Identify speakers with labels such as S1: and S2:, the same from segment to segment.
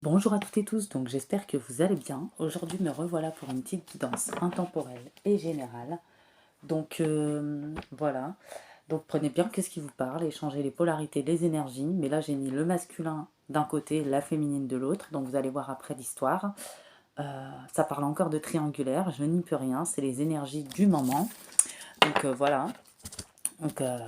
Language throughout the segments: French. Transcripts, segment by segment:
S1: Bonjour à toutes et tous, donc j'espère que vous allez bien. Aujourd'hui me revoilà pour une petite guidance intemporelle et générale. Voilà, donc prenez bien qu'est-ce qui vous parle, échangez les polarités, les énergies. Mais là j'ai mis le masculin d'un côté, la féminine de l'autre, donc vous allez voir après l'histoire. Ça parle encore de triangulaire, je n'y peux rien, c'est les énergies du moment. Voilà. Donc, euh,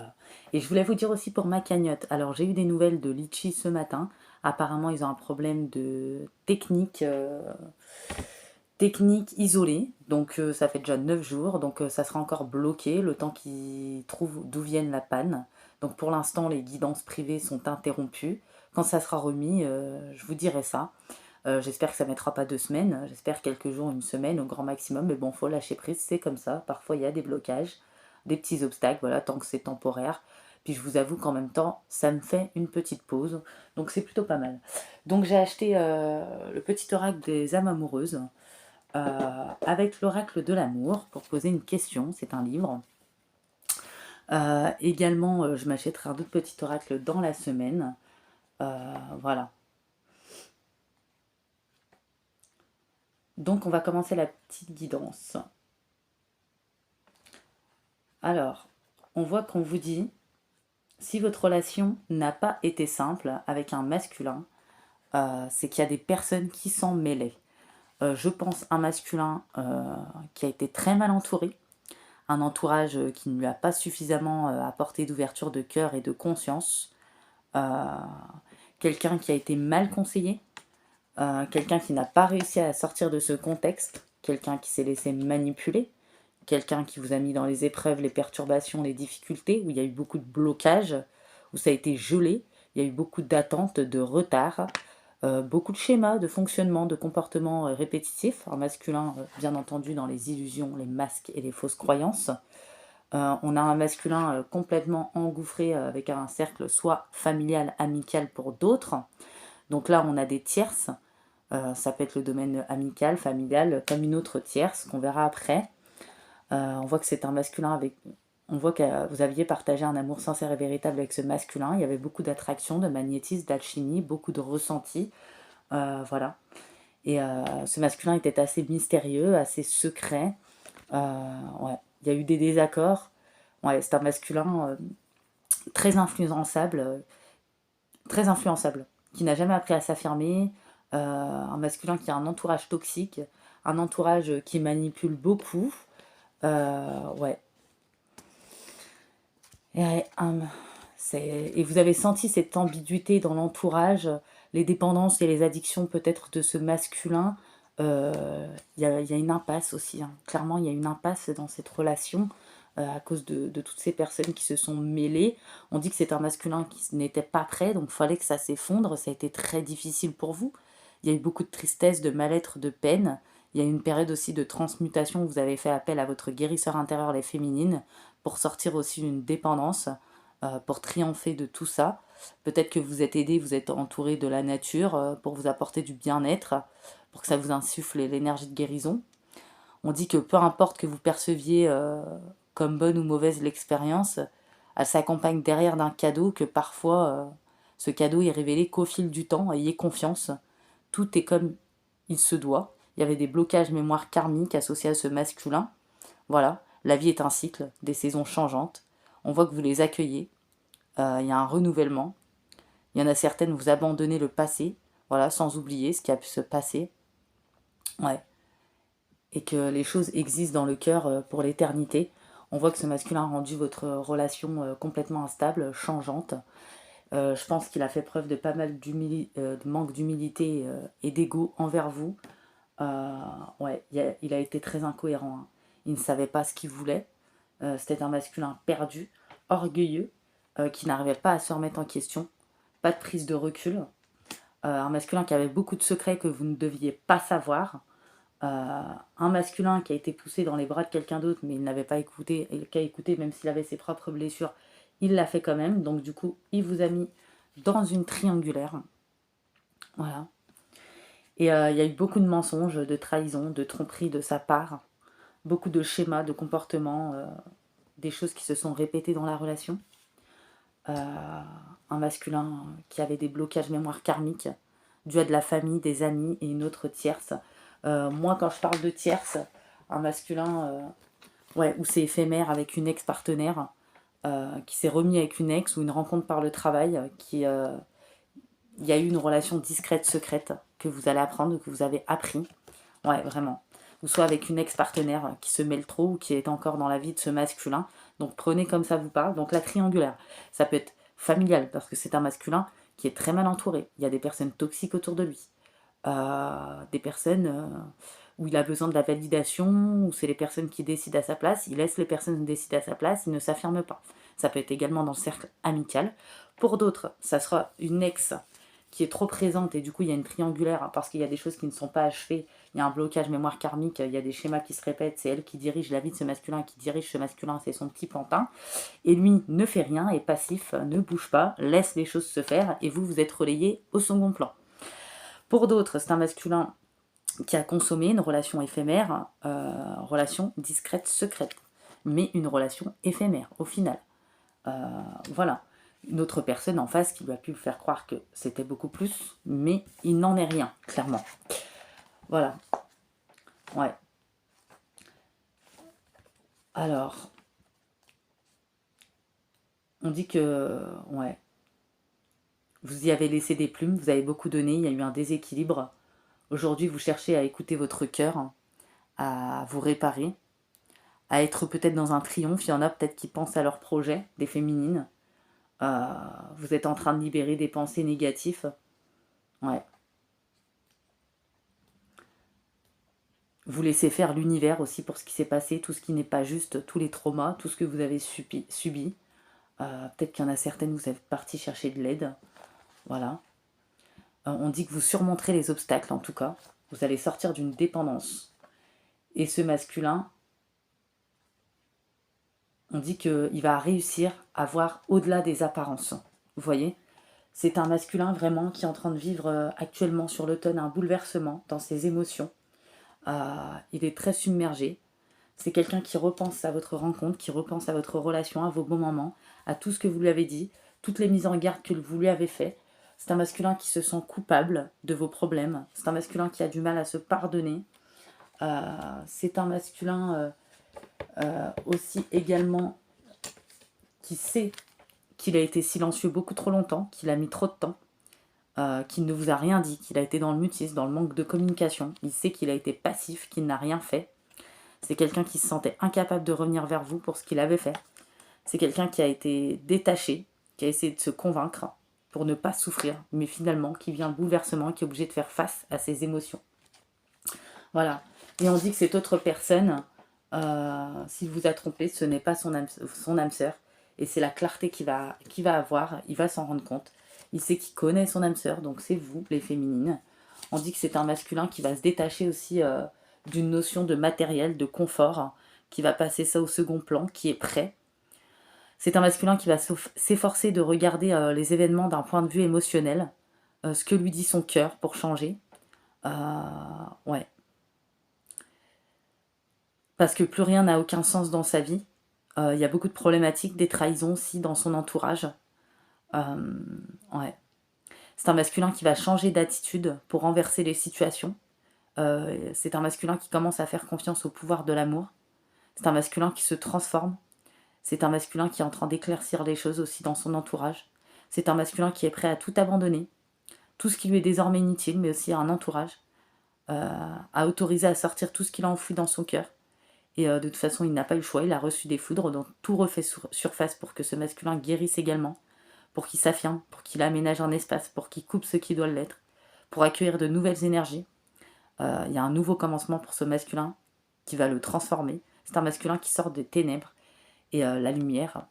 S1: et je voulais vous dire aussi pour ma cagnotte. Alors, j'ai eu des nouvelles de Litchi ce matin. Apparemment, ils ont un problème de technique isolée. Ça fait déjà 9 jours. Ça sera encore bloqué le temps qu'ils trouvent d'où vienne la panne. Donc, pour l'instant, les guidances privées sont interrompues. Quand ça sera remis, je vous dirai ça. J'espère que ça ne mettra pas 2 semaines. J'espère quelques jours, une semaine au grand maximum. Mais bon, faut lâcher prise, c'est comme ça. Parfois, il y a des blocages, des petits obstacles, voilà, tant que c'est temporaire. Puis je vous avoue qu'en même temps, ça me fait une petite pause. Donc c'est plutôt pas mal. Donc j'ai acheté le petit oracle des âmes amoureuses avec l'oracle de l'amour pour poser une question. C'est un livre. Également, je m'achèterai un autre petit oracle dans la semaine. Voilà. Donc on va commencer la petite guidance. Alors, on voit qu'on vous dit, si votre relation n'a pas été simple avec un masculin, c'est qu'il y a des personnes qui s'en mêlaient. Je pense un masculin qui a été très mal entouré, un entourage qui ne lui a pas suffisamment apporté d'ouverture de cœur et de conscience, euh, quelqu'un qui a été mal conseillé, quelqu'un qui n'a pas réussi à sortir de ce contexte, quelqu'un qui s'est laissé manipuler, quelqu'un qui vous a mis dans les épreuves, les perturbations, les difficultés, où il y a eu beaucoup de blocages, où ça a été gelé, il y a eu beaucoup d'attentes, de retard, beaucoup de schémas, de fonctionnement, de comportements répétitifs, en masculin, bien entendu, dans les illusions, les masques et les fausses croyances. On a un masculin complètement engouffré avec un cercle soit familial, amical pour d'autres. Donc là, on a des tierces. Ça peut être le domaine amical, familial, comme une autre tierce qu'on verra après. On voit que c'est un masculin avec. On voit que vous aviez partagé un amour sincère et véritable avec ce masculin. Il y avait beaucoup d'attraction, de magnétisme, d'alchimie, beaucoup de ressenti. Voilà. Et ce masculin était assez mystérieux, assez secret. Ouais. Il y a eu des désaccords. Ouais, c'est un masculin très influençable, qui n'a jamais appris à s'affirmer. Un masculin qui a un entourage toxique, un entourage qui manipule beaucoup. Ouais, et, et vous avez senti cette ambiguïté dans l'entourage, les dépendances et les addictions peut-être de ce masculin. Il y a une impasse aussi, hein. Clairement, il y a une impasse dans cette relation à cause de toutes ces personnes qui se sont mêlées. On dit que c'est un masculin qui n'était pas prêt, donc il fallait que ça s'effondre. Ça a été très difficile pour vous. Il y a eu beaucoup de tristesse, de mal-être, de peine. Il y a eu une période aussi de transmutation où vous avez fait appel à votre guérisseur intérieur, les féminines, pour sortir aussi d'une dépendance, pour triompher de tout ça. Peut-être que vous êtes aidé, vous êtes entouré de la nature pour vous apporter du bien-être, pour que ça vous insuffle l'énergie de guérison. On dit que peu importe que vous perceviez comme bonne ou mauvaise l'expérience, elle s'accompagne derrière d'un cadeau que parfois ce cadeau est révélé qu'au fil du temps. Ayez confiance, tout est comme il se doit. Il y avait des blocages mémoire karmiques associés à ce masculin. Voilà, la vie est un cycle, des saisons changeantes. On voit que vous les accueillez. Il y a un renouvellement. Il y en a certaines, vous abandonnez le passé, voilà, sans oublier ce qui a pu se passer. Ouais. Et que les choses existent dans le cœur pour l'éternité. On voit que ce masculin a rendu votre relation complètement instable, changeante. Je pense qu'il a fait preuve de pas mal de manque d'humilité et d'ego envers vous. Ouais, il a été très incohérent, hein. Il ne savait pas ce qu'il voulait. C'était un masculin perdu, orgueilleux, qui n'arrivait pas à se remettre en question. Pas de prise de recul. Un masculin qui avait beaucoup de secrets que vous ne deviez pas savoir. Un masculin qui a été poussé dans les bras de quelqu'un d'autre, mais il n'avait pas écouté, et qui a écouté même s'il avait ses propres blessures, il l'a fait quand même. Donc du coup, il vous a mis dans une triangulaire. Voilà. Et il y a eu beaucoup de mensonges, de trahisons, de tromperies de sa part, beaucoup de schémas, de comportements, des choses qui se sont répétées dans la relation. Un masculin qui avait des blocages mémoire karmiques, dû à de la famille, des amis et une autre tierce. Moi, quand je parle de tierce, un masculin, ouais, où c'est éphémère avec une ex-partenaire, qui s'est remis avec une ex ou une rencontre par le travail, il y a eu une relation discrète, secrète, que vous allez apprendre, que vous avez appris. Ouais, vraiment. Ou soit avec une ex-partenaire qui se mêle trop ou qui est encore dans la vie de ce masculin. Donc prenez comme ça vous parle. Donc la triangulaire, ça peut être familial parce que c'est un masculin qui est très mal entouré. Il y a des personnes toxiques autour de lui. Des personnes où il a besoin de la validation, où c'est les personnes qui décident à sa place. Il laisse les personnes décider à sa place, il ne s'affirme pas. Ça peut être également dans le cercle amical. Pour d'autres, ça sera une ex qui est trop présente et du coup il y a une triangulaire parce qu'il y a des choses qui ne sont pas achevées, il y a un blocage mémoire karmique, il y a des schémas qui se répètent, c'est elle qui dirige la vie de ce masculin, qui dirige ce masculin, c'est son petit pantin, et lui ne fait rien, est passif, ne bouge pas, laisse les choses se faire et vous êtes relayé au second plan. Pour d'autres, c'est un masculin qui a consommé une relation éphémère, relation discrète, secrète, mais une relation éphémère au final. Voilà. Une autre personne en face qui lui a pu faire croire que c'était beaucoup plus, mais il n'en est rien, clairement. Voilà. Ouais. Alors, on dit que, ouais, vous y avez laissé des plumes, vous avez beaucoup donné, il y a eu un déséquilibre. Aujourd'hui, vous cherchez à écouter votre cœur, à vous réparer, à être peut-être dans un triomphe. Il y en a peut-être qui pensent à leur projet, des féminines. Vous êtes en train de libérer des pensées négatives. Ouais. Vous laissez faire l'univers aussi pour ce qui s'est passé, tout ce qui n'est pas juste, tous les traumas, tout ce que vous avez subi. Peut-être qu'il y en a certaines, vous êtes parti chercher de l'aide. Voilà. On dit que vous surmonterez les obstacles, en tout cas. Vous allez sortir d'une dépendance. Et ce masculin, on dit qu'il va réussir à voir au-delà des apparences. Vous voyez? C'est un masculin vraiment qui est en train de vivre actuellement sur l'automne un bouleversement dans ses émotions. Il est très submergé. C'est quelqu'un qui repense à votre rencontre, qui repense à votre relation, à vos bons moments, à tout ce que vous lui avez dit, toutes les mises en garde que vous lui avez faites. C'est un masculin qui se sent coupable de vos problèmes. C'est un masculin qui a du mal à se pardonner. C'est un masculin aussi également qui sait qu'il a été silencieux beaucoup trop longtemps, qu'il a mis trop de temps, qu'il ne vous a rien dit, qu'il a été dans le mutisme, dans le manque de communication. Il sait qu'il a été passif, qu'il n'a rien fait. C'est quelqu'un qui se sentait incapable de revenir vers vous pour ce qu'il avait fait. C'est quelqu'un qui a été détaché, qui a essayé de se convaincre pour ne pas souffrir, mais finalement qui vient le bouleversement, qui est obligé de faire face à ses émotions. Voilà. Et on dit que cette autre personne, s'il vous a trompé, ce n'est pas son âme sœur. Et c'est la clarté qu'il va avoir, il va s'en rendre compte. Il sait qu'il connaît son âme sœur, donc c'est vous, les féminines. On dit que c'est un masculin qui va se détacher aussi d'une notion de matériel, de confort, qui va passer ça au second plan, qui est prêt. C'est un masculin qui va s'efforcer de regarder les événements d'un point de vue émotionnel, ce que lui dit son cœur pour changer. Ouais. Parce que plus rien n'a aucun sens dans sa vie. Il y a beaucoup de problématiques, des trahisons aussi dans son entourage. Ouais. C'est un masculin qui va changer d'attitude pour renverser les situations. C'est un masculin qui commence à faire confiance au pouvoir de l'amour. C'est un masculin qui se transforme. C'est un masculin qui est en train d'éclaircir les choses aussi dans son entourage. C'est un masculin qui est prêt à tout abandonner, tout ce qui lui est désormais inutile, mais aussi à un entourage, à autoriser à sortir tout ce qu'il a enfoui dans son cœur. Et de toute façon, il n'a pas eu le choix, il a reçu des foudres, donc tout refait surface pour que ce masculin guérisse également, pour qu'il s'affirme, pour qu'il aménage un espace, pour qu'il coupe ce qui doit l'être, pour accueillir de nouvelles énergies. Il y a un nouveau commencement pour ce masculin qui va le transformer. C'est un masculin qui sort des ténèbres et la lumière.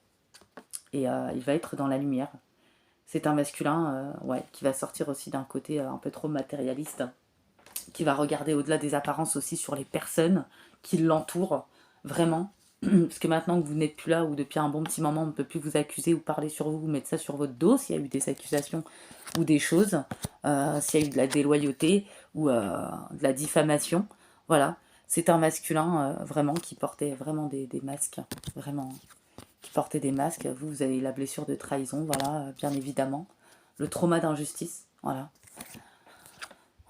S1: Et il va être dans la lumière. C'est un masculin ouais, qui va sortir aussi d'un côté un peu trop matérialiste, qui va regarder au-delà des apparences aussi sur les personnes qui l'entourent, vraiment. Parce que maintenant que vous n'êtes plus là, ou depuis un bon petit moment, on ne peut plus vous accuser ou parler sur vous, ou mettre ça sur votre dos, s'il y a eu des accusations ou des choses, s'il y a eu de la déloyauté ou de la diffamation. Voilà, c'est un masculin vraiment qui portait vraiment des masques, vraiment, qui portait des masques. Vous avez la blessure de trahison, voilà, bien évidemment. Le trauma d'injustice, voilà.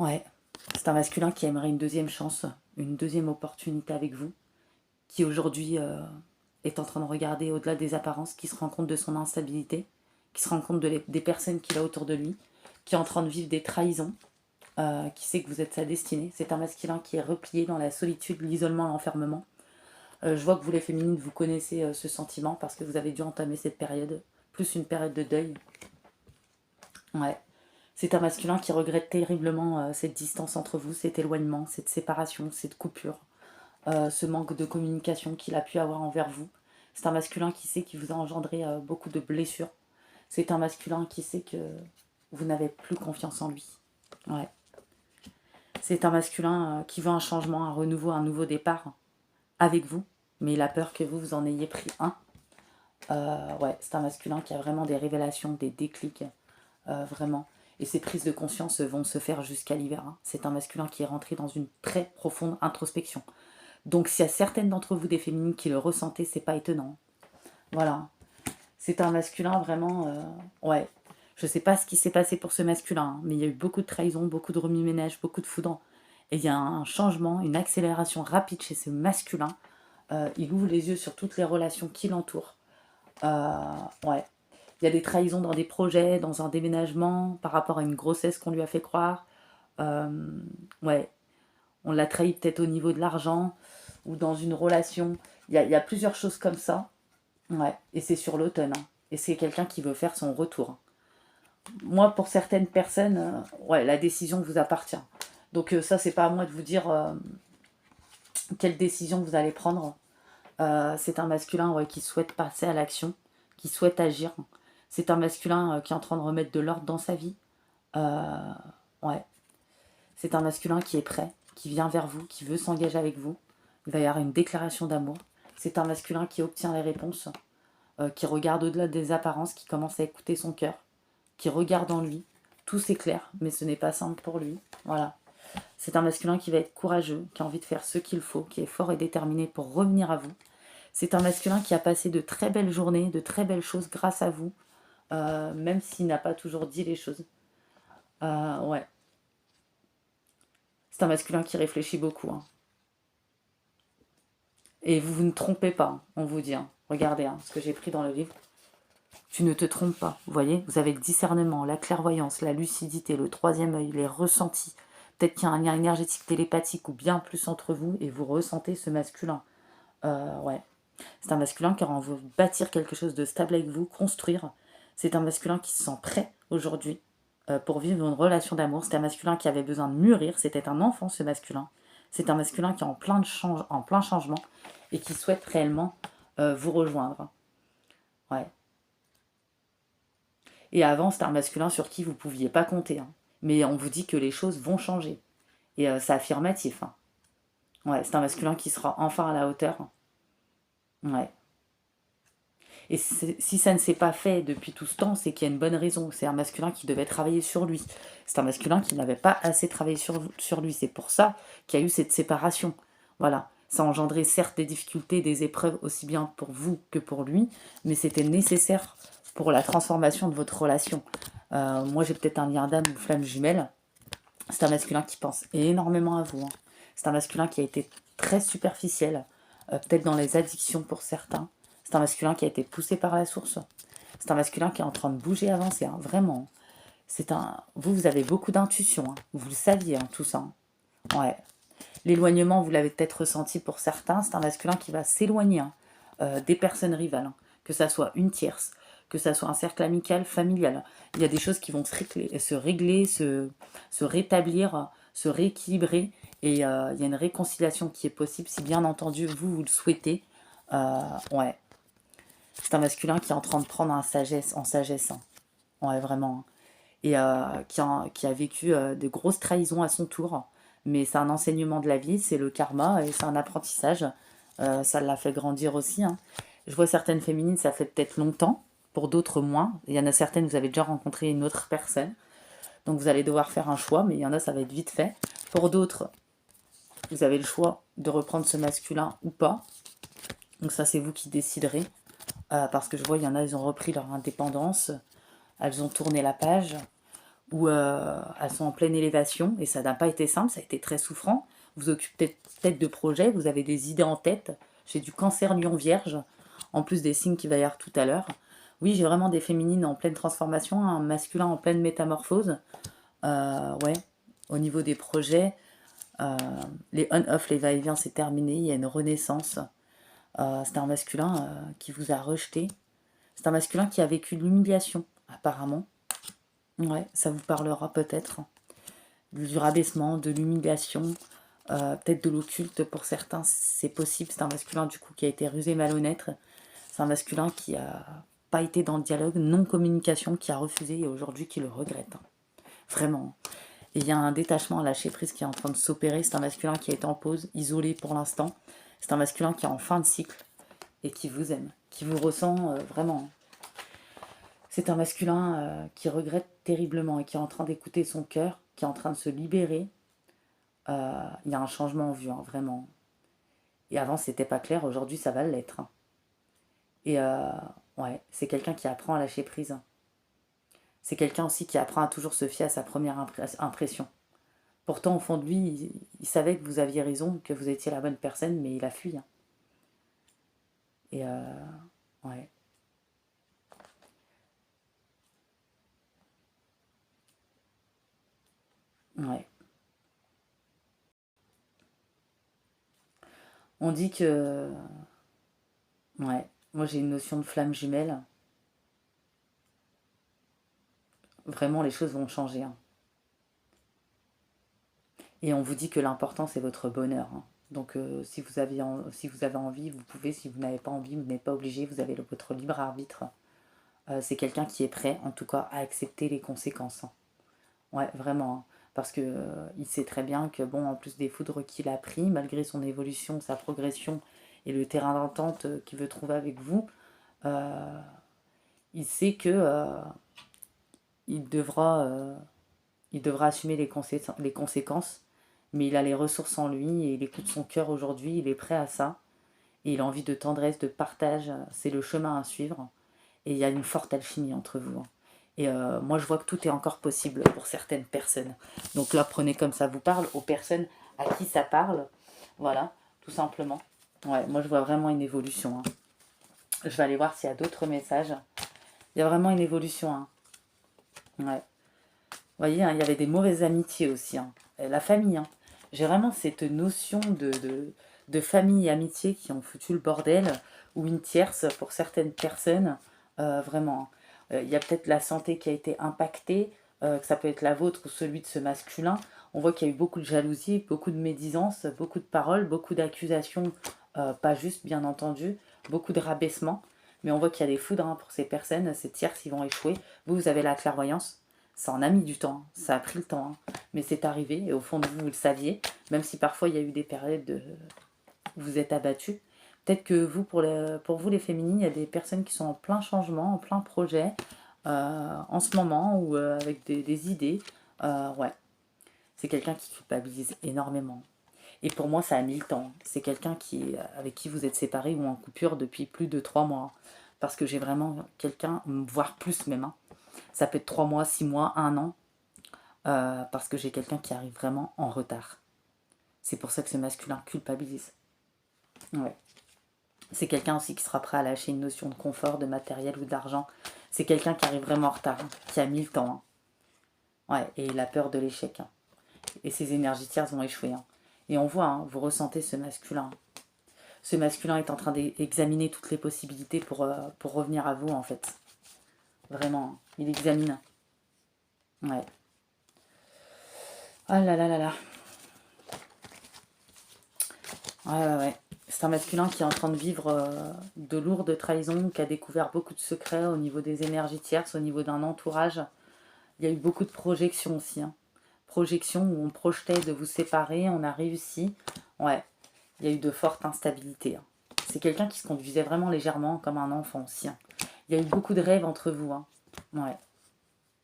S1: Ouais, c'est un masculin qui aimerait une deuxième chance, une deuxième opportunité avec vous, qui aujourd'hui est en train de regarder au-delà des apparences, qui se rend compte de son instabilité, qui se rend compte des personnes qu'il a autour de lui, qui est en train de vivre des trahisons, qui sait que vous êtes sa destinée. C'est un masculin qui est replié dans la solitude, l'isolement, l'enfermement. Je vois que vous les féminines, vous connaissez ce sentiment parce que vous avez dû entamer cette période, plus une période de deuil. Ouais. C'est un masculin qui regrette terriblement cette distance entre vous, cet éloignement, cette séparation, cette coupure, ce manque de communication qu'il a pu avoir envers vous. C'est un masculin qui sait qu'il vous a engendré beaucoup de blessures. C'est un masculin qui sait que vous n'avez plus confiance en lui. Ouais. C'est un masculin qui veut un changement, un renouveau, un nouveau départ avec vous, mais il a peur que vous en ayez pris un. Ouais, c'est un masculin qui a vraiment des révélations, des déclics, vraiment. Et ces prises de conscience vont se faire jusqu'à l'hiver. Hein. C'est un masculin qui est rentré dans une très profonde introspection. Donc s'il y a certaines d'entre vous des féminines qui le ressentez, c'est pas étonnant. Voilà. C'est un masculin vraiment... ouais. Je sais pas ce qui s'est passé pour ce masculin, hein, mais il y a eu beaucoup de trahison, beaucoup de remue-ménage, beaucoup de foudre. Et il y a un changement, une accélération rapide chez ce masculin. Il ouvre les yeux sur toutes les relations qui l'entourent. Ouais. Il y a des trahisons dans des projets, dans un déménagement, par rapport à une grossesse qu'on lui a fait croire. Ouais, on l'a trahi peut-être au niveau de l'argent ou dans une relation. Il y a plusieurs choses comme ça. Ouais, et c'est sur l'automne. Hein. Et c'est quelqu'un qui veut faire son retour. Moi, pour certaines personnes, ouais, la décision vous appartient. Donc ça, c'est pas à moi de vous dire quelle décision vous allez prendre. C'est un masculin ouais, qui souhaite passer à l'action, qui souhaite agir. C'est un masculin qui est en train de remettre de l'ordre dans sa vie. Ouais. C'est un masculin qui est prêt, qui vient vers vous, qui veut s'engager avec vous. Il va y avoir une déclaration d'amour. C'est un masculin qui obtient les réponses, qui regarde au-delà des apparences, qui commence à écouter son cœur, qui regarde en lui. Tout s'éclaire, mais ce n'est pas simple pour lui. Voilà. C'est un masculin qui va être courageux, qui a envie de faire ce qu'il faut, qui est fort et déterminé pour revenir à vous. C'est un masculin qui a passé de très belles journées, de très belles choses grâce à vous, même s'il n'a pas toujours dit les choses. Ouais. C'est un masculin qui réfléchit beaucoup. Hein. Et vous ne trompez pas, hein, on vous dit. Hein. Regardez hein, ce que j'ai pris dans le livre. Tu ne te trompes pas, vous voyez. Vous avez le discernement, la clairvoyance, la lucidité, le troisième œil, les ressentis. Peut-être qu'il y a un lien énergétique télépathique ou bien plus entre vous et vous ressentez ce masculin. Ouais. C'est un masculin qui a envie de bâtir quelque chose de stable avec vous, construire. C'est un masculin qui se sent prêt aujourd'hui pour vivre une relation d'amour. C'est un masculin qui avait besoin de mûrir. C'était un enfant, ce masculin. C'est un masculin qui est en plein changement et qui souhaite réellement vous rejoindre. Ouais. Et avant, c'était un masculin sur qui vous ne pouviez pas compter. Hein. Mais on vous dit que les choses vont changer. Et c'est affirmatif. Hein. Ouais, c'est un masculin qui sera enfin à la hauteur. Ouais. Et si ça ne s'est pas fait depuis tout ce temps, c'est qu'il y a une bonne raison. C'est un masculin qui devait travailler sur lui. C'est un masculin qui n'avait pas assez travaillé sur lui. C'est pour ça qu'il y a eu cette séparation. Voilà. Ça a engendré certes des difficultés, des épreuves, aussi bien pour vous que pour lui, mais c'était nécessaire pour la transformation de votre relation. Moi, j'ai peut-être un lien d'âme ou flamme jumelle. C'est un masculin qui pense énormément à vous. Hein. C'est un masculin qui a été très superficiel, peut-être dans les addictions pour certains. C'est un masculin qui a été poussé par la source. C'est un masculin qui est en train de bouger, avancer, hein, vraiment. Vous avez beaucoup d'intuition, hein. Vous le saviez, hein, tout ça. Hein. Ouais. L'éloignement, vous l'avez peut-être ressenti pour certains. C'est un masculin qui va s'éloigner hein, des personnes rivales, hein. Que ça soit une tierce, que ça soit un cercle amical, familial. Il y a des choses qui vont se régler, se rétablir, se rééquilibrer. Et il y a une réconciliation qui est possible, si bien entendu vous le souhaitez. Ouais. C'est un masculin qui est en train de prendre en sagesse. Hein. Ouais, vraiment. Et qui a vécu de grosses trahisons à son tour. Mais c'est un enseignement de la vie, c'est le karma et c'est un apprentissage. Ça l'a fait grandir aussi. Hein. Je vois certaines féminines, ça fait peut-être longtemps. Pour d'autres, moins. Il y en a certaines, vous avez déjà rencontré une autre personne. Donc vous allez devoir faire un choix, mais il y en a, ça va être vite fait. Pour d'autres, vous avez le choix de reprendre ce masculin ou pas. Donc ça, c'est vous qui déciderez. Parce que je vois, il y en a, ils ont repris leur indépendance. Elles ont tourné la page. où elles sont en pleine élévation, et ça n'a pas été simple, ça a été très souffrant. Vous occupez peut-être de projets, vous avez des idées en tête. J'ai du cancer lion vierge, en plus des signes qu'il va y avoir tout à l'heure. Oui, j'ai vraiment des féminines en pleine transformation, un masculin en pleine métamorphose. Ouais, au niveau des projets, euh, les on-off, les va-et-vient, c'est terminé, il y a une renaissance. C'est un masculin qui vous a rejeté. C'est un masculin qui a vécu de l'humiliation, apparemment. Ouais, ça vous parlera peut-être. Du rabaissement, de l'humiliation, peut-être de l'occulte pour certains, c'est possible. C'est un masculin du coup qui a été rusé, malhonnête. C'est un masculin qui a pas été dans le dialogue, non-communication, qui a refusé et aujourd'hui qui le regrette. Vraiment. Et il y a un détachement à lâcher prise qui est en train de s'opérer. C'est un masculin qui est en pause, isolé pour l'instant. C'est un masculin qui est en fin de cycle et qui vous aime, qui vous ressent vraiment. C'est un masculin qui regrette terriblement et qui est en train d'écouter son cœur, qui est en train de se libérer. Il y a un changement en vue, hein, vraiment. Et avant, c'était pas clair, aujourd'hui, ça va l'être. Hein. Et ouais, c'est quelqu'un qui apprend à lâcher prise. C'est quelqu'un aussi qui apprend à toujours se fier à sa première impression. Pourtant, au fond de lui, il savait que vous aviez raison, que vous étiez la bonne personne, mais il a fui. Hein. Et ouais. Ouais. On dit que... Ouais. Moi, j'ai une notion de flamme jumelle. Vraiment, les choses vont changer. Hein. Et on vous dit que l'important, c'est votre bonheur. Hein. Donc, si vous avez envie, vous pouvez. Si vous n'avez pas envie, vous n'êtes pas obligé. Vous avez votre libre arbitre. C'est quelqu'un qui est prêt, en tout cas, à accepter les conséquences. Hein. Ouais, vraiment. Hein. Parce que il sait très bien que, bon, en plus des foudres qu'il a pris, malgré son évolution, sa progression et le terrain d'entente qu'il veut trouver avec vous, euh, il sait que il devra, euh, il devra assumer les conséquences, mais il a les ressources en lui et il écoute son cœur aujourd'hui, il est prêt à ça. Et il a envie de tendresse, de partage, c'est le chemin à suivre. Et il y a une forte alchimie entre vous. Hein. Et moi, je vois que tout est encore possible pour certaines personnes. Donc là, prenez comme ça vous parle aux personnes à qui ça parle. Voilà, tout simplement. Ouais, moi, je vois vraiment une évolution. Hein. Je vais aller voir s'il y a d'autres messages. Il y a vraiment une évolution. Hein. Ouais. Vous voyez, hein, il y avait des mauvaises amitiés aussi. Hein. Et la famille. Hein. J'ai vraiment cette notion de famille et amitié qui ont foutu le bordel, ou une tierce pour certaines personnes. Vraiment. Il y a peut-être la santé qui a été impactée, que ça peut être la vôtre ou celui de ce masculin. On voit qu'il y a eu beaucoup de jalousie, beaucoup de médisance, beaucoup de paroles, beaucoup d'accusations, pas justes bien entendu, beaucoup de rabaissement. Mais on voit qu'il y a des foudres hein, pour ces personnes, ces tierces, ils vont échouer. Vous avez la clairvoyance. Ça en a mis du temps, hein. Ça a pris le temps, hein. Mais c'est arrivé, et au fond de vous, vous le saviez, même si parfois il y a eu des périodes où vous êtes abattus. Peut-être que vous, pour vous les féminines, il y a des personnes qui sont en plein changement, en plein projet, en ce moment, ou avec des idées. Ouais, c'est quelqu'un qui culpabilise énormément. Et pour moi, ça a mis le temps. C'est quelqu'un avec qui vous êtes séparés ou en coupure depuis plus de 3 mois. Parce que j'ai vraiment quelqu'un, voire plus même, hein. Ça peut être 3 mois, 6 mois, un an, parce que j'ai quelqu'un qui arrive vraiment en retard. C'est pour ça que ce masculin culpabilise. Ouais. C'est quelqu'un aussi qui sera prêt à lâcher une notion de confort, de matériel ou d'argent. C'est quelqu'un qui arrive vraiment en retard, hein, qui a mis le temps. Hein. Ouais, et il a peur de l'échec. Hein. Et ses énergies tierces vont échouer. Hein. Et on voit, hein, vous ressentez ce masculin. Ce masculin est en train d'examiner toutes les possibilités pour revenir à vous, en fait. Vraiment, hein. Il examine. Ouais. Ah là là là là. Ouais, ouais, ouais. C'est un masculin qui est en train de vivre de lourdes trahisons, qui a découvert beaucoup de secrets au niveau des énergies tierces, au niveau d'un entourage. Il y a eu beaucoup de projections aussi. Hein. Projections où on projetait de vous séparer, on a réussi. Ouais, il y a eu de fortes instabilités. Hein. C'est quelqu'un qui se conduisait vraiment légèrement comme un enfant aussi. Hein. Il y a eu beaucoup de rêves entre vous. Hein. Ouais.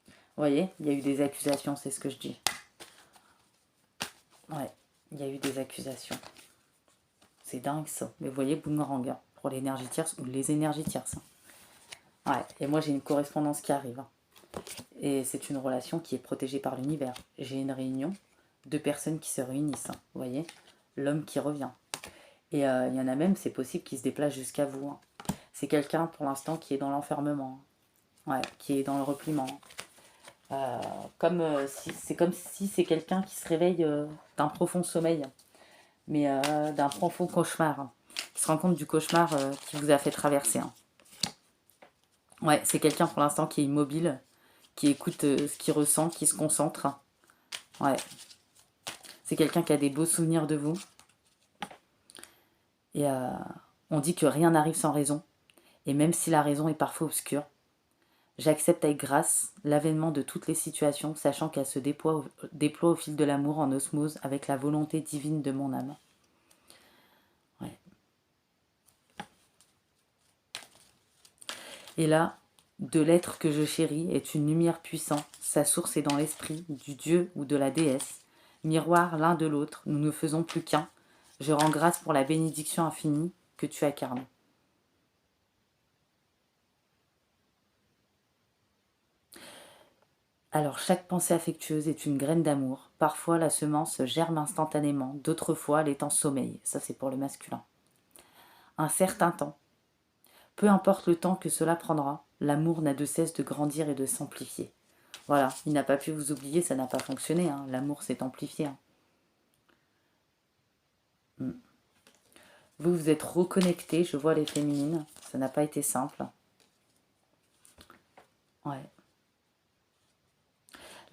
S1: Vous voyez, il y a eu des accusations, c'est ce que je dis. Ouais, il y a eu des accusations. C'est dingue ça. Mais vous voyez, boomerang hein, pour l'énergie tierce ou les énergies tierces. Hein. Ouais, et moi j'ai une correspondance qui arrive. Hein. Et c'est une relation qui est protégée par l'univers. J'ai une réunion, deux personnes qui se réunissent, hein, vous voyez, l'homme qui revient. Et il y en a même, c'est possible, qui se déplace jusqu'à vous. Hein. C'est quelqu'un pour l'instant qui est dans l'enfermement, hein. Ouais, qui est dans le repliement. C'est comme si c'est quelqu'un qui se réveille d'un profond sommeil, mais d'un profond cauchemar, hein, qui se rend compte du cauchemar qui vous a fait traverser. Hein. Ouais, c'est quelqu'un pour l'instant qui est immobile, qui écoute ce qu'il ressent, qui se concentre. Ouais, c'est quelqu'un qui a des beaux souvenirs de vous. Et on dit que rien n'arrive sans raison. Et même si la raison est parfois obscure, j'accepte avec grâce l'avènement de toutes les situations, sachant qu'elles se déploient au fil de l'amour en osmose avec la volonté divine de mon âme. Ouais. Et là, de l'être que je chéris est une lumière puissante, sa source est dans l'esprit du Dieu ou de la déesse. Miroir l'un de l'autre, nous ne faisons plus qu'un. Je rends grâce pour la bénédiction infinie que tu incarnes. Alors chaque pensée affectueuse est une graine d'amour. Parfois la semence germe instantanément, d'autres fois elle est en sommeil. Ça c'est pour le masculin. Un certain temps. Peu importe le temps que cela prendra, l'amour n'a de cesse de grandir et de s'amplifier. Voilà, il n'a pas pu vous oublier, ça n'a pas fonctionné. Hein. L'amour s'est amplifié. Hein. Vous, vous êtes reconnectés, je vois les féminines. Ça n'a pas été simple. Ouais.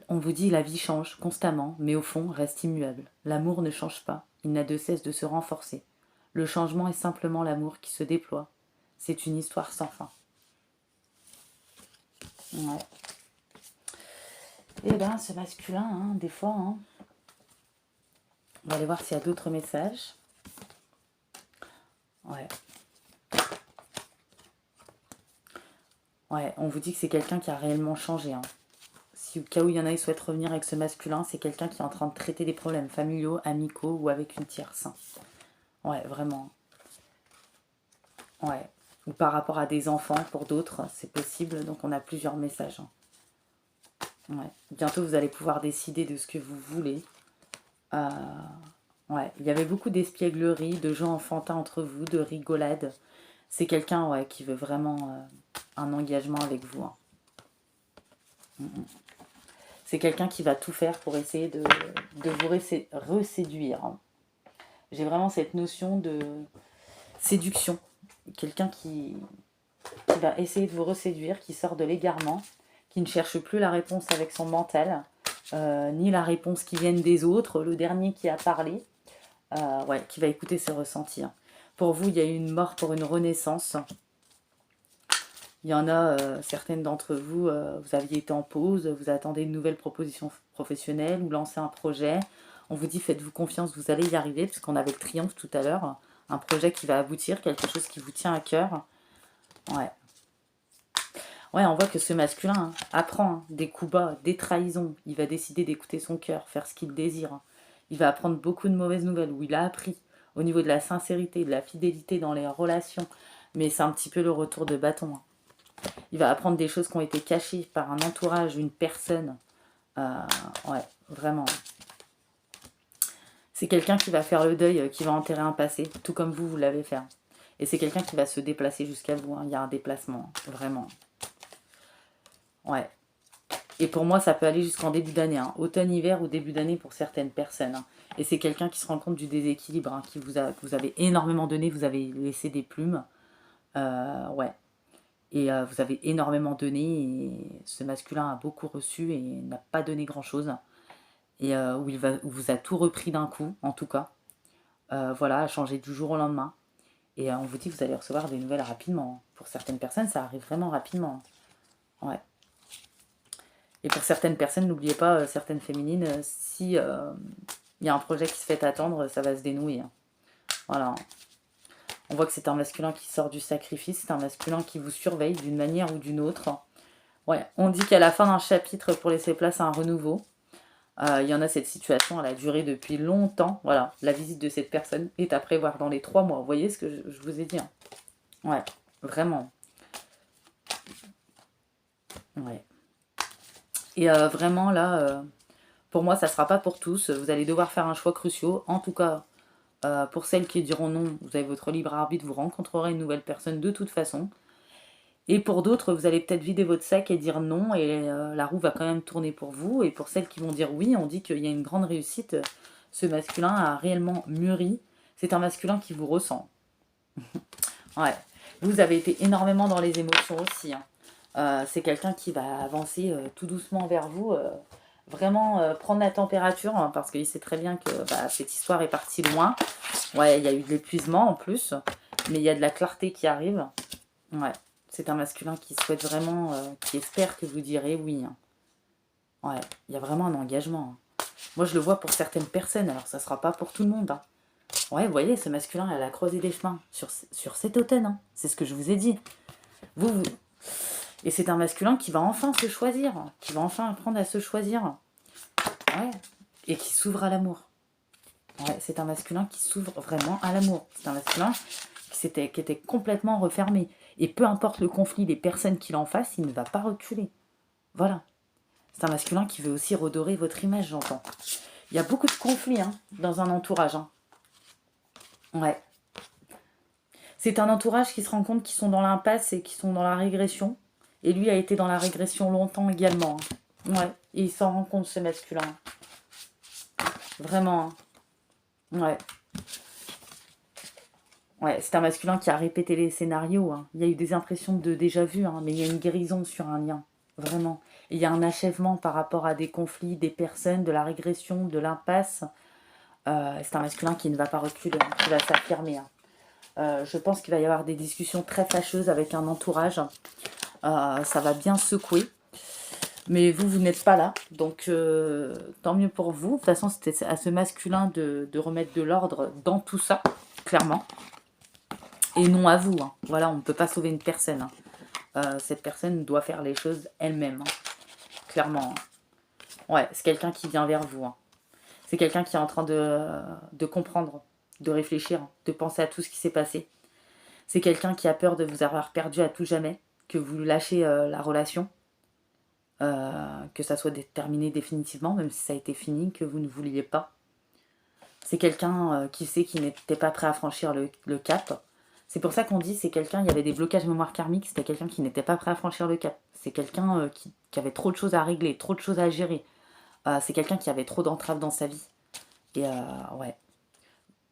S1: On vous dit la vie change constamment, mais au fond reste immuable. L'amour ne change pas, il n'a de cesse de se renforcer. Le changement est simplement l'amour qui se déploie. C'est une histoire sans fin. Ouais. Et ben, ce masculin, hein, des fois, hein. On va aller voir s'il y a d'autres messages. Ouais. Ouais, on vous dit que c'est quelqu'un qui a réellement changé. Hein. Si au cas où il y en a qui souhaitent revenir avec ce masculin, c'est quelqu'un qui est en train de traiter des problèmes familiaux, amicaux ou avec une tierce. Ouais, vraiment. Ouais. Ou par rapport à des enfants, pour d'autres, c'est possible. Donc on a plusieurs messages. Hein. Ouais. Bientôt, vous allez pouvoir décider de ce que vous voulez. Ouais. Il y avait beaucoup d'espièglerie, de jeux enfantins entre vous, de rigolades. C'est quelqu'un ouais, qui veut vraiment un engagement avec vous. Hein. C'est quelqu'un qui va tout faire pour essayer de vous reséduire. Hein. J'ai vraiment cette notion de séduction. Quelqu'un qui va essayer de vous reséduire, qui sort de l'égarement, qui ne cherche plus la réponse avec son mental, ni la réponse qui vienne des autres, le dernier qui a parlé, ouais, qui va écouter ses ressentis. Hein. Pour vous, il y a eu une mort pour une renaissance. Il y en a, certaines d'entre vous, vous aviez été en pause, vous attendez une nouvelle proposition professionnelle ou lancer un projet. On vous dit faites-vous confiance, vous allez y arriver, puisqu'on avait le triomphe tout à l'heure. Un projet qui va aboutir, quelque chose qui vous tient à cœur. Ouais. Ouais, on voit que ce masculin hein, apprend hein, des coups bas, des trahisons. Il va décider d'écouter son cœur, faire ce qu'il désire. Hein. Il va apprendre beaucoup de mauvaises nouvelles, où il a appris au niveau de la sincérité, de la fidélité dans les relations. Mais c'est un petit peu le retour de bâton. Hein. Il va apprendre des choses qui ont été cachées par un entourage, une personne. Ouais, vraiment. C'est quelqu'un qui va faire le deuil, qui va enterrer un passé, tout comme vous l'avez fait. Et c'est quelqu'un qui va se déplacer jusqu'à vous. Hein. Il y a un déplacement, vraiment. Ouais. Et pour moi, ça peut aller jusqu'en début d'année. Hein. Automne, hiver ou début d'année pour certaines personnes. Hein. Et c'est quelqu'un qui se rend compte du déséquilibre, hein, qui que vous avez énormément donné, vous avez laissé des plumes. Ouais. Et vous avez énormément donné. Et ce masculin a beaucoup reçu et n'a pas donné grand-chose. Et où vous a tout repris d'un coup, en tout cas. Voilà, a changé du jour au lendemain. Et on vous dit que vous allez recevoir des nouvelles rapidement. Pour certaines personnes, ça arrive vraiment rapidement. Ouais. Et pour certaines personnes, n'oubliez pas, certaines féminines, si y a un projet qui se fait attendre, ça va se dénouer. Hein. Voilà. On voit que c'est un masculin qui sort du sacrifice, c'est un masculin qui vous surveille d'une manière ou d'une autre. Ouais, on dit qu'à la fin d'un chapitre, pour laisser place à un renouveau, il y en a cette situation, elle a duré depuis longtemps. Voilà, la visite de cette personne est à prévoir dans les 3 mois. Vous voyez ce que je vous ai dit. Hein. Ouais, vraiment. Ouais. Et vraiment, là, pour moi, ça sera pas pour tous. Vous allez devoir faire un choix crucial. En tout cas, pour celles qui diront non, vous avez votre libre arbitre, vous rencontrerez une nouvelle personne de toute façon. Et pour d'autres, vous allez peut-être vider votre sac et dire non, et la roue va quand même tourner pour vous. Et pour celles qui vont dire oui, on dit qu'il y a une grande réussite. Ce masculin a réellement mûri. C'est un masculin qui vous ressent. Ouais. Vous avez été énormément dans les émotions aussi, hein. C'est quelqu'un qui va avancer tout doucement vers vous, vraiment prendre la température, hein, parce qu'il sait très bien que bah, cette histoire est partie loin. Ouais, il y a eu de l'épuisement en plus, mais il y a de la clarté qui arrive. Ouais, c'est un masculin qui souhaite vraiment, qui espère que vous direz oui, hein. Ouais, il y a vraiment un engagement, hein. Moi, je le vois pour certaines personnes, alors ça sera pas pour tout le monde, hein. Ouais, vous voyez, ce masculin, elle a croisé des chemins sur cet automne, hein. C'est ce que je vous ai dit. Vous. Et c'est un masculin qui va enfin se choisir, qui va enfin apprendre à se choisir. Ouais. Et qui s'ouvre à l'amour. Ouais, c'est un masculin qui s'ouvre vraiment à l'amour. C'est un masculin qui était complètement refermé. Et peu importe le conflit, les personnes qu'il en face, il ne va pas reculer. Voilà. C'est un masculin qui veut aussi redorer votre image, j'entends. Il y a beaucoup de conflits, hein, dans un entourage, hein. Ouais. C'est un entourage qui se rend compte qu'ils sont dans l'impasse et qu'ils sont dans la régression. Et lui a été dans la régression longtemps également, hein. Ouais. Et il s'en rend compte, ce masculin. Vraiment, hein. Ouais. Ouais, c'est un masculin qui a répété les scénarios, hein. Il y a eu des impressions de déjà-vu, hein, mais il y a une guérison sur un lien. Vraiment. Et il y a un achèvement par rapport à des conflits, des personnes, de la régression, de l'impasse. C'est un masculin qui ne va pas reculer, hein, qui va s'affirmer, hein. Je pense qu'il va y avoir des discussions très fâcheuses avec un entourage. Ça va bien secouer. Mais vous, vous n'êtes pas là. Donc, tant mieux pour vous. De toute façon, c'était à ce masculin de remettre de l'ordre dans tout ça, clairement. Et non à vous, hein. Voilà, on ne peut pas sauver une personne, hein. Cette personne doit faire les choses elle-même, hein. Clairement, hein. Ouais, c'est quelqu'un qui vient vers vous, hein. C'est quelqu'un qui est en train de comprendre, de réfléchir, hein, de penser à tout ce qui s'est passé. C'est quelqu'un qui a peur de vous avoir perdu à tout jamais, que vous lâchez la relation, que ça soit terminé définitivement, même si ça a été fini, que vous ne vouliez pas. C'est quelqu'un qui sait qu'il n'était pas prêt à franchir le cap. C'est pour ça qu'on dit c'est quelqu'un, il y avait des blocages mémoire karmiques, c'était quelqu'un qui n'était pas prêt à franchir le cap. C'est quelqu'un qui avait trop de choses à régler, trop de choses à gérer. C'est quelqu'un qui avait trop d'entraves dans sa vie. Et ouais,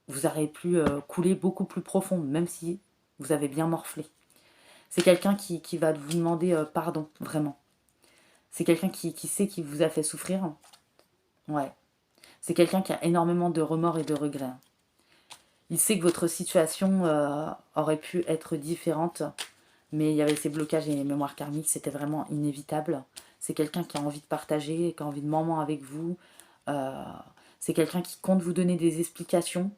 S1: vous auriez pu couler beaucoup plus profond, même si vous avez bien morflé. C'est quelqu'un qui va vous demander pardon, vraiment. C'est quelqu'un qui sait qu'il vous a fait souffrir. Ouais. C'est quelqu'un qui a énormément de remords et de regrets. Il sait que votre situation aurait pu être différente, mais il y avait ces blocages et les mémoires karmiques, c'était vraiment inévitable. C'est quelqu'un qui a envie de partager, qui a envie de moment avec vous. C'est quelqu'un qui compte vous donner des explications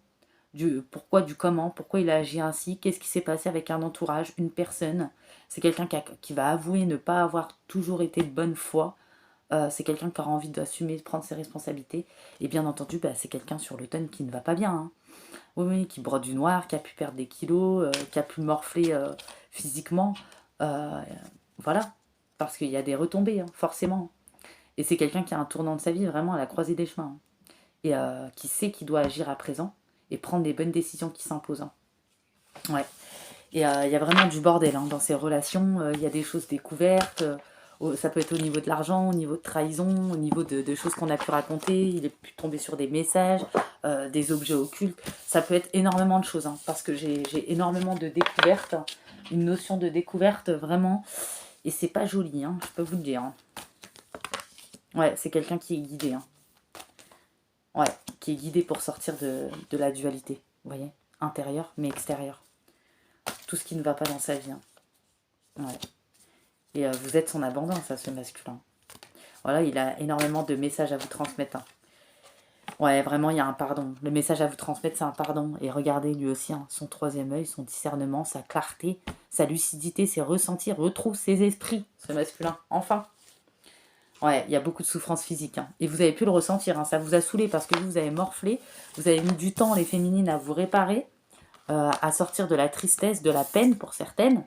S1: du pourquoi, du comment, pourquoi il a agi ainsi, qu'est-ce qui s'est passé avec un entourage, une personne. C'est quelqu'un qui va avouer ne pas avoir toujours été de bonne foi. C'est quelqu'un qui aura envie d'assumer, de prendre ses responsabilités. Et bien entendu, bah, c'est quelqu'un sur l'automne qui ne va pas bien, hein. Oui, oui, qui brode du noir, qui a pu perdre des kilos, qui a pu morfler physiquement. Euh, voilà. Parce qu'il y a des retombées, hein, forcément. Et c'est quelqu'un qui a un tournant de sa vie vraiment à la croisée des chemins, hein. Et qui sait qu'il doit agir à présent et prendre les bonnes décisions qui s'imposent, hein. Ouais. Et il y a vraiment du bordel, hein, dans ces relations. Il y a des choses découvertes. Ça peut être au niveau de l'argent, au niveau de trahison, au niveau de choses qu'on a pu raconter. Il est pu tomber sur des messages, des objets occultes. Ça peut être énormément de choses, hein, parce que j'ai énormément de découvertes. Une notion de découverte, vraiment. Et c'est pas joli, hein, je peux vous le dire, hein. Ouais, c'est quelqu'un qui est guidé, hein. Ouais, qui est guidé pour sortir de la dualité. Vous voyez, intérieur mais extérieur. Tout ce qui ne va pas dans sa vie, hein. Ouais. Et vous êtes son abondance, à ce masculin. Voilà, il a énormément de messages à vous transmettre, hein. Ouais, vraiment, il y a un pardon. Le message à vous transmettre, c'est un pardon. Et regardez lui aussi, hein, son troisième œil, son discernement, sa clarté, sa lucidité, ses ressentis, retrouve ses esprits, ce masculin. Enfin. Ouais, il y a beaucoup de souffrance physique, hein. Et vous avez pu le ressentir, hein. Ça vous a saoulé parce que vous avez morflé. Vous avez mis du temps, les féminines, à vous réparer, à sortir de la tristesse, de la peine pour certaines.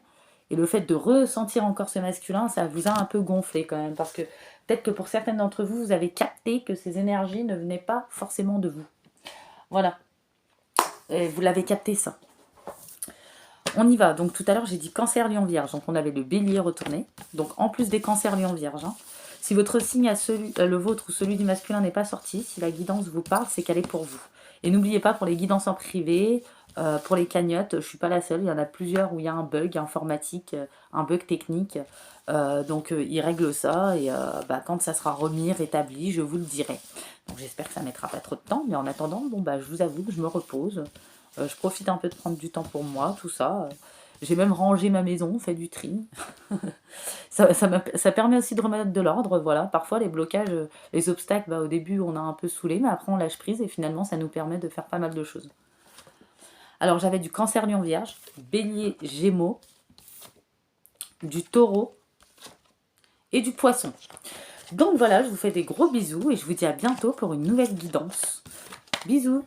S1: Et le fait de ressentir encore ce masculin, ça vous a un peu gonflé quand même. Parce que peut-être que pour certaines d'entre vous, vous avez capté que ces énergies ne venaient pas forcément de vous. Voilà. Et vous l'avez capté, ça. On y va. Donc tout à l'heure, j'ai dit Cancer, Lion, Vierge. Donc on avait le Bélier retourné. Donc en plus des Cancers, Lion, Vierge, hein, si votre signe, le vôtre ou celui du masculin n'est pas sorti, si la guidance vous parle, c'est qu'elle est pour vous. Et n'oubliez pas, pour les guidances en privé, pour les cagnottes, je ne suis pas la seule. Il y en a plusieurs où il y a un bug informatique, un bug technique. Donc ils règlent ça et quand ça sera remis, rétabli, je vous le dirai. Donc j'espère que ça ne mettra pas trop de temps. Mais en attendant, je vous avoue que je me repose. Je profite un peu de prendre du temps pour moi, tout ça. J'ai même rangé ma maison, fait du tri. Ça permet aussi de remettre de l'ordre, voilà. Parfois, les blocages, les obstacles, au début, on a un peu saoulé, mais après, on lâche prise et finalement, ça nous permet de faire pas mal de choses. Alors, j'avais du Cancer, Lion, Vierge, Bélier, Gémeaux, du Taureau et du Poisson. Donc voilà, je vous fais des gros bisous et je vous dis à bientôt pour une nouvelle guidance. Bisous!